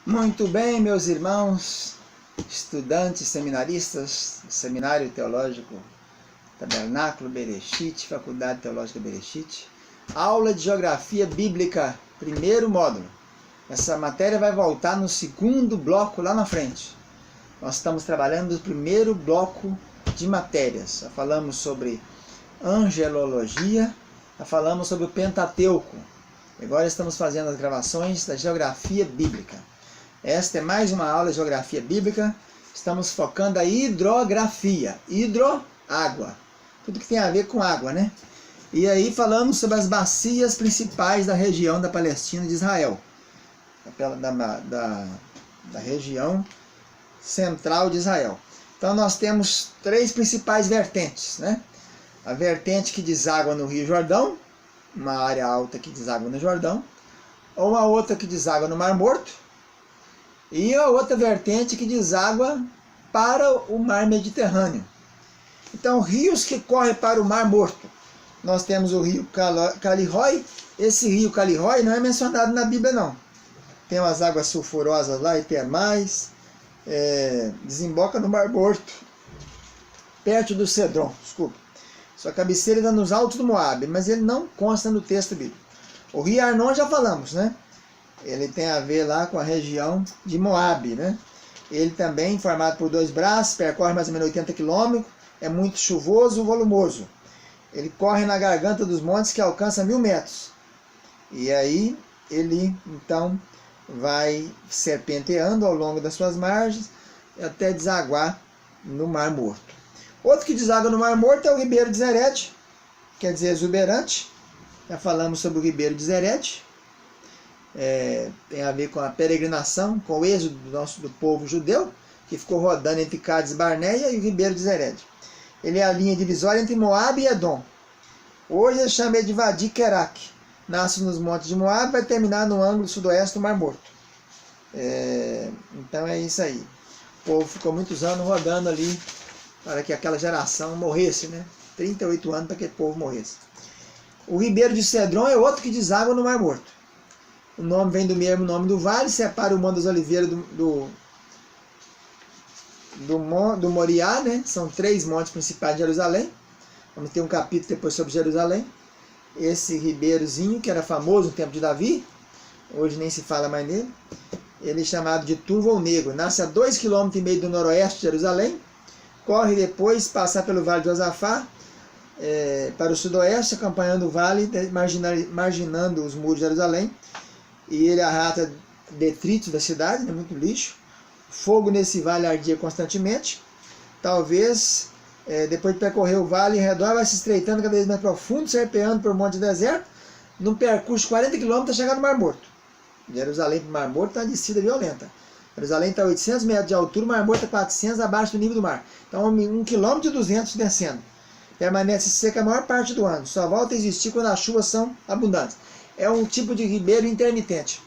Muito bem, meus irmãos, estudantes, seminaristas, Seminário Teológico Tabernáculo Bereshit, Faculdade Teológica Bereshit, aula de Geografia Bíblica, primeiro módulo. Essa matéria vai voltar no segundo bloco lá na frente. Nós estamos trabalhando no primeiro bloco de matérias. Já falamos sobre angelologia, já falamos sobre o Pentateuco. Agora estamos fazendo as gravações da Geografia Bíblica. Esta é mais uma aula de Geografia Bíblica. Estamos focando a hidrografia. Hidro, água. Tudo que tem a ver com água, né? E aí falamos sobre as bacias principais da região da Palestina e de Israel. Da região central de Israel. Então nós temos três principais vertentes, né? A vertente que deságua no Rio Jordão, uma área alta que deságua no Jordão, ou a outra que deságua no Mar Morto, e a outra vertente que deságua para o Mar Mediterrâneo. Então, rios que correm para o Mar Morto. Nós temos o rio Calirói. Esse rio Calirói não é mencionado na Bíblia, não. Tem umas águas sulfurosas lá e termais. Desemboca no Mar Morto, perto do Cedron, desculpa. Sua cabeceira está nos altos do Moabe, mas ele não consta no texto bíblico. O rio Arnon já falamos, né? Ele tem a ver lá com a região de Moabe, né? Ele também, formado por dois braços, percorre mais ou menos 80 quilômetros, é muito chuvoso e volumoso. Ele corre na garganta dos montes que alcança 1000 metros. E aí ele, então, vai serpenteando ao longo das suas margens até desaguar no Mar Morto. Outro que deságua no Mar Morto é o Ribeiro de Zerete, quer dizer exuberante. Já falamos sobre o Ribeiro de Zerete. Tem a ver com a peregrinação, com o êxodo do povo judeu, que ficou rodando entre Cádiz Barneia e o Ribeiro de Zerete. Ele é a linha divisória entre Moabe e Edom. Hoje ele chama de Vadi Kerak. Nasce nos montes de Moabe e vai terminar no ângulo sudoeste do Mar Morto. Então é isso aí. O povo ficou muitos anos rodando ali para que aquela geração morresse, né? 38 anos para que o povo morresse. O Ribeiro de Cedron é outro que deságua no Mar Morto. O nome vem do mesmo nome do vale, separa o Monte das Oliveiras do Moriá, né? São 3 montes principais de Jerusalém. Vamos ter um capítulo depois sobre Jerusalém. Esse ribeirozinho, que era famoso no tempo de Davi, hoje nem se fala mais nele, ele é chamado de Turvo Negro. Nasce a 2,5 km do noroeste de Jerusalém, corre depois, passar pelo Vale de Josafá, para o sudoeste, acompanhando o vale, marginando os muros de Jerusalém, e ele arrasta detritos da cidade, né, muito lixo. Fogo nesse vale ardia constantemente. Talvez, depois de percorrer o vale em redor, vai se estreitando cada vez mais profundo, serpeando por um monte de deserto. Num percurso de 40 km, está chegando no Mar Morto. Jerusalém para o Mar Morto está uma descida violenta. Jerusalém está a 800 metros de altura, o Mar Morto está 400 abaixo do nível do mar. Então, 1,2 km descendo. Permanece seca a maior parte do ano. Só volta a existir quando as chuvas são abundantes. É um tipo de ribeiro intermitente.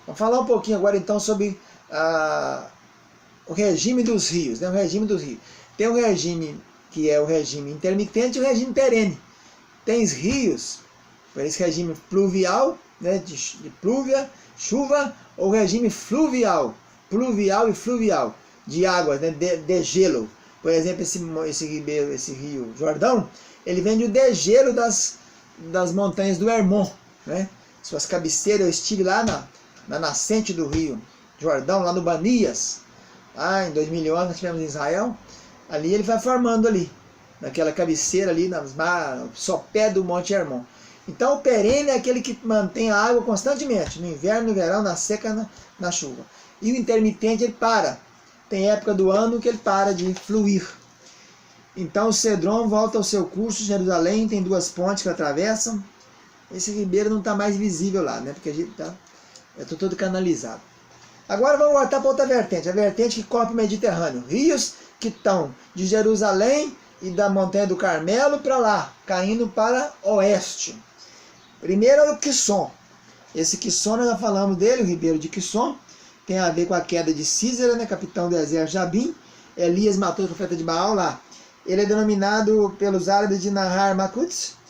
Vamos falar um pouquinho agora então sobre o regime dos rios. Né? O regime dos rios. Tem um regime que é o regime intermitente e o regime perene. Tem rios, por esse regime pluvial, né? de plúvia, chuva, ou regime fluvial, pluvial e fluvial, de água, né? de gelo. Por exemplo, esse rio Jordão, ele vem do degelo das montanhas do Hermon. Né? Suas cabeceiras, eu estive lá na nascente do rio Jordão, lá no Banias, lá em 2011 nós estivemos em Israel, ali ele vai formando ali, naquela cabeceira ali, sopé do Monte Hermon. Então o perene é aquele que mantém a água constantemente, no inverno, no verão, na seca, na chuva. E o intermitente ele para, tem época do ano que ele para de fluir. Então o Cedron volta ao seu curso, Jerusalém tem 2 pontes que atravessam. Esse ribeiro não está mais visível lá, né? Porque a gente está todo canalizado. Agora vamos voltar para outra vertente, a vertente que corre para o Mediterrâneo. Rios que estão de Jerusalém e da Montanha do Carmelo para lá, caindo para oeste. Primeiro é o Quisson. Esse Quisson, nós já falamos dele, o ribeiro de Quisson. Tem a ver com a queda de Císera, né? Capitão do exército Jabim. Elias matou o profeta de Baal lá. Ele é denominado pelos árabes de Nahar Makutz.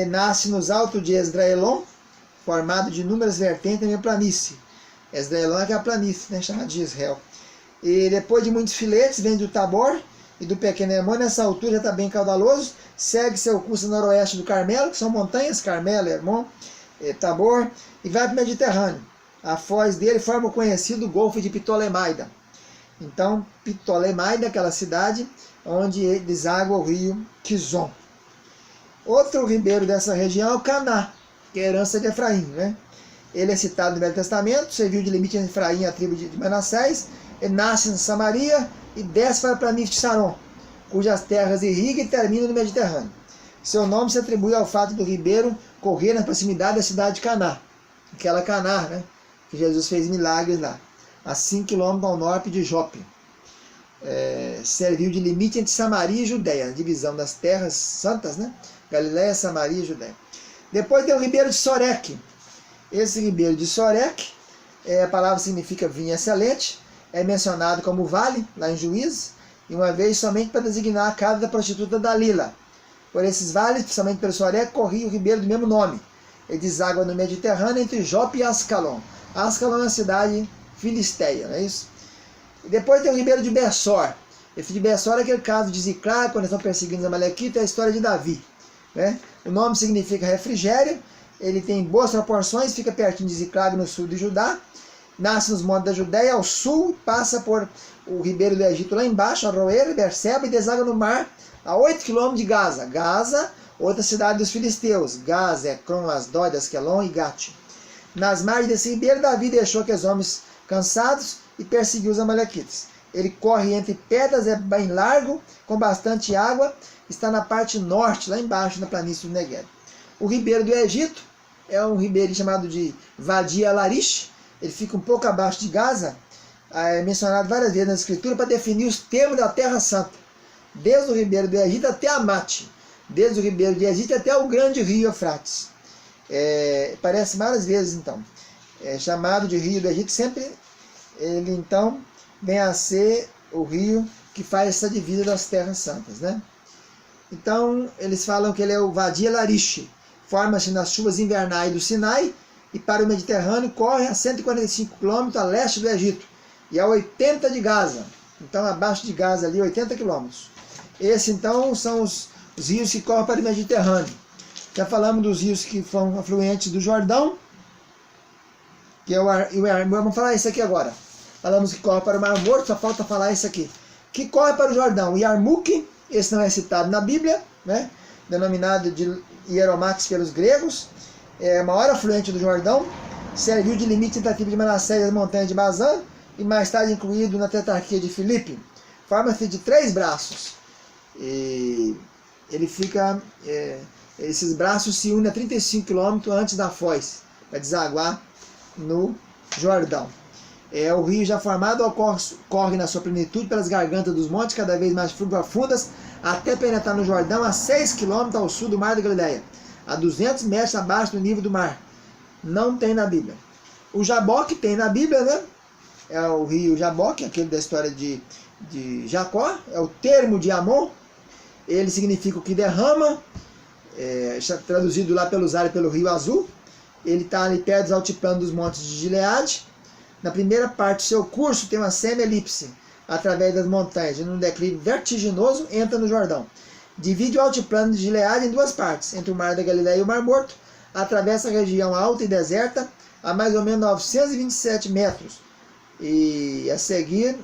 Nasce nos altos de Esdraelon, formado de inúmeras vertentes na minha planície. Esdraelon é a planície, né, chamada de Israel. E depois de muitos filetes, vem do Tabor e do Pequeno Hermon, nessa altura já está bem caudaloso, segue seu curso noroeste do Carmelo, que são montanhas, Carmelo, Hermon, Tabor, e vai para o Mediterrâneo. A foz dele forma o conhecido Golfo de Ptolemaida. Então, Ptolemaida, aquela cidade onde deságua o rio Quizon. Outro ribeiro dessa região é o Caná, que é a herança de Efraim, né? Ele é citado no Velho Testamento, serviu de limite entre Efraim e a tribo de Manassés. Ele nasce em Samaria e desce para a planície de Saron, cujas terras irriga e termina no Mediterrâneo. Seu nome se atribui ao fato do ribeiro correr na proximidade da cidade de Caná, aquela Caná, né, que Jesus fez milagres lá, a 5 km ao norte de Jope. Serviu de limite entre Samaria e Judéia, a divisão das terras santas, né? Galiléia, Samaria e Judéia. Depois tem o ribeiro de Sorek. Esse ribeiro de Sorek, a palavra significa vinho excelente, é mencionado como vale, lá em Juízes, e uma vez somente para designar a casa da prostituta Dalila. Por esses vales, principalmente pelo Sorek, corria o ribeiro do mesmo nome. Ele deságua no Mediterrâneo entre Jope e Ascalon. Ascalon é uma cidade filisteia, não é isso? E depois tem o ribeiro de Bessor. Esse de Bessor é aquele caso de Ziclag, quando eles estão perseguindo os amalequitas, é a história de Davi, né? O nome significa refrigério, ele tem boas proporções, fica pertinho de Ziclag, no sul de Judá, nasce nos montes da Judéia, ao sul, passa por o ribeiro do Egito lá embaixo, Aroer, Berseba, e deságua no mar a 8 km de Gaza. Gaza, outra cidade dos filisteus, Gaza, Ekron, Asdod, Askelon e Gati. Nas margens desse ribeiro, Davi deixou aqueles homens cansados e perseguiu os amalequitas. Ele corre entre pedras, é bem largo, com bastante água, está na parte norte, lá embaixo, na planície do Negueb. O ribeiro do Egito é um ribeiro chamado de Vadia Larish, ele fica um pouco abaixo de Gaza, é mencionado várias vezes na Escritura para definir os termos da Terra Santa, desde o ribeiro do Egito até Amate, desde o ribeiro do Egito até o grande rio Eufrates. Aparece várias vezes, então. É chamado de rio do Egito, sempre ele, então, vem a ser o rio que faz essa divisa das terras santas, né? Então, eles falam que ele é o Vadia Larish, forma-se nas chuvas invernais do Sinai e para o Mediterrâneo corre a 145 km a leste do Egito e a 80 de Gaza. Então, abaixo de Gaza ali, 80 km. Esses, então, são os rios que correm para o Mediterrâneo. Já falamos dos rios que são afluentes do Jordão, que é vamos falar isso aqui agora. Falamos que corre para o Mar Morto, só falta falar isso aqui. Que corre para o Jordão, o Yarmuk, esse não é citado na Bíblia, né? Denominado de Hieromax pelos gregos, é o maior afluente do Jordão, serviu de limite entre a tribo de Manassés e as montanhas de Bazã, e mais tarde incluído na tetrarquia de Filipe. Forma-se de 3 braços. E ele fica, esses braços se unem a 35 km antes da foz, para desaguar no Jordão. O rio já formado corre na sua plenitude pelas gargantas dos montes, cada vez mais profundas, até penetrar no Jordão a 6 km ao sul do Mar da Galileia, a 200 metros abaixo do nível do mar. Não tem na Bíblia. O Jaboque tem na Bíblia, né? É o rio Jaboque, aquele da história de Jacó, é o termo de Amon, ele significa o que derrama, traduzido lá pelos árabes pelo Rio Azul. Ele está ali perto dos altiplanos dos montes de Gileade. Na primeira parte do seu curso tem uma semi-elipse, através das montanhas, num declive vertiginoso, entra no Jordão. Divide o altiplano de Gileade em 2 partes, entre o Mar da Galileia e o Mar Morto, atravessa a região alta e deserta, a mais ou menos 927 metros. E a seguir,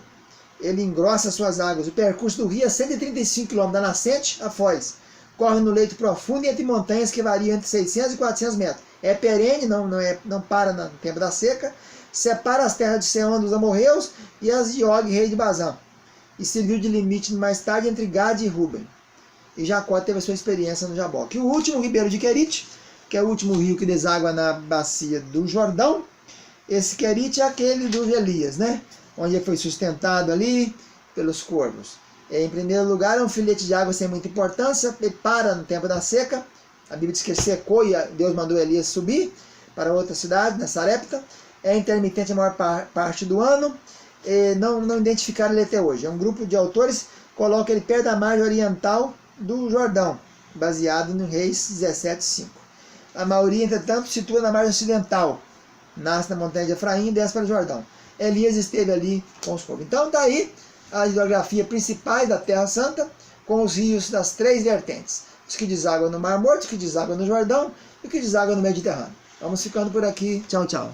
ele engrossa suas águas. O percurso do rio é 135 km da nascente à foz. Corre no leito profundo e entre montanhas que variam entre 600 e 400 metros. É perene, não para no tempo da seca. Separa as terras de Seom dos amorreus e as de Og, rei de Bazã. E serviu de limite mais tarde entre Gad e Ruben. E Jacó teve a sua experiência no Jaboque. E o último, ribeiro de Querite, que é o último rio que deságua na bacia do Jordão. Esse Querite é aquele do Elias, né? Onde ele foi sustentado ali pelos corvos. Em primeiro lugar, é um filete de água sem muita importância. Ele para no tempo da seca. A Bíblia diz que ele secou e Deus mandou Elias subir para outra cidade, na Sarepta. É intermitente a maior parte do ano. Não identificaram ele até hoje. É um grupo de autores que coloca ele perto da margem oriental do Jordão, baseado no Reis 17:5. A maioria, entretanto, situa na margem ocidental, nasce na montanha de Efraim e desce para o Jordão. Elias esteve ali com os povos. Então está aí a hidrografia principais da Terra Santa, com os rios das 3 vertentes. Os que desaguam no Mar Morto, os que desaguam no Jordão e os que desaguam no Mediterrâneo. Vamos ficando por aqui. Tchau, tchau.